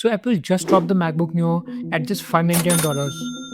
So Apple just dropped the MacBook Neo at just $599,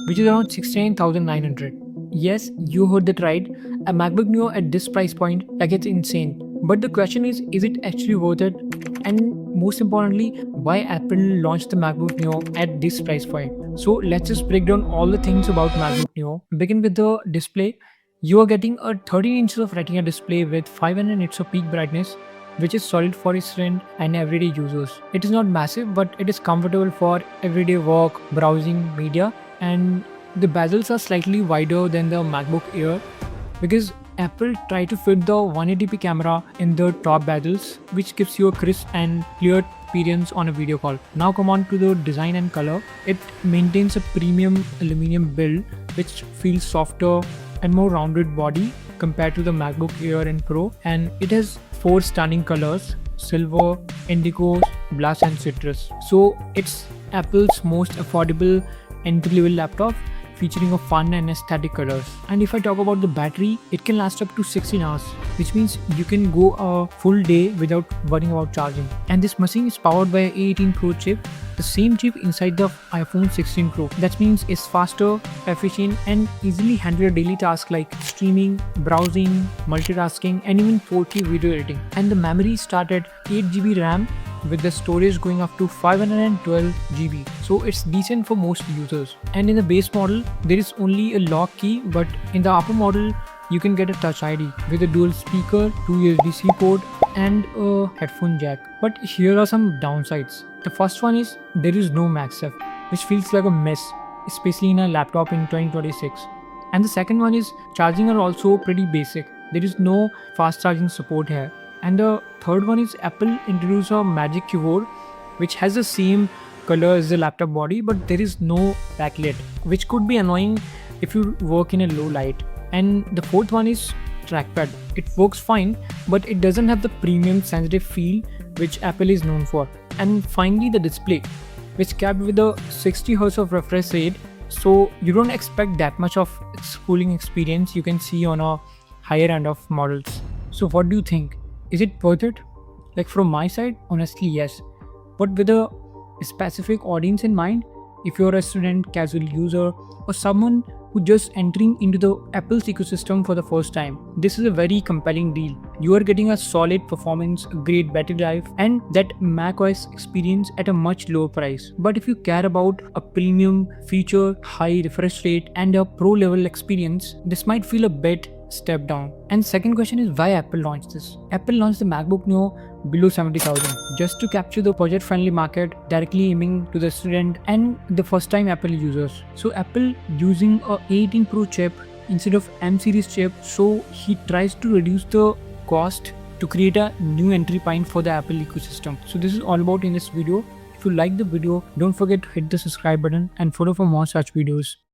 which is around 69,900. Yes, you heard that right. A MacBook Neo at this price point, like it's insane. But the question is it actually worth it? And most importantly, why Apple launched the MacBook Neo at this price point? So let's just break down all the things about MacBook Neo. Begin with the display. You are getting a 13 inches of Retina display with 500 nits of peak brightness, which is solid for student and everyday users. It is not massive, but it is comfortable for everyday work, browsing, media, and the bezels are slightly wider than the MacBook Air because Apple tried to fit the 180p camera in the top bezels, which gives you a crisp and clear experience on a video call. Now come on to the design and color. It maintains a premium aluminum build, which feels softer and more rounded body compared to the MacBook Air and Pro, and it has four stunning colors: silver, indigo, black, and citrus. So it's Apple's most affordable entry-level laptop, featuring a fun and aesthetic colors. And if I talk about the battery, it can last up to 16 hours, which means you can go a full day without worrying about charging. And this machine is powered by an A18 Pro chip, the same chip inside the iPhone 16 Pro. That means it's faster, efficient, and easily handle daily tasks like streaming, browsing, multitasking, and even 4K video editing. And the memory start at 8GB RAM with the storage going up to 512GB. So it's decent for most users. And in the base model, there is only a lock key, but in the upper model, you can get a Touch ID with a dual speaker, 2 USB-C port, and a headphone jack. But here are some downsides. The first one is there is no MagSafe, which feels like a mess, especially in a laptop in 2026. And the second one is charging are also pretty basic. There is no fast charging support here. And the third one is Apple introduced a Magic Keyboard, which has the same color as the laptop body, but there is no backlit, which could be annoying if you work in a low light. And the fourth one is trackpad. It works fine, but it doesn't have the premium sensitive feel which Apple is known for. And finally, the display, which capped with a 60Hz of refresh rate, so you don't expect that much of cooling experience you can see on a higher end of models. So what do you think? Is it worth it? Like from my side, honestly, yes. But with a specific audience in mind, if you're a student, casual user, or someone who just entering into the Apple's ecosystem for the first time, this is a very compelling deal. You are getting a solid performance, a great battery life, and that macOS experience at a much lower price. But if you care about a premium feature, high refresh rate, and a pro level experience, this might feel a bit step down. And second question is why Apple launched this. Apple launched the MacBook Neo below 70,000 just to capture the budget friendly market, directly aiming to the student and the first time Apple users. So Apple using a A18 Pro chip instead of M series chip, so he tries to reduce the cost to create a new entry point for the Apple ecosystem. So this is all about in this video. If you like the video, don't forget to hit the subscribe button and follow for more such videos.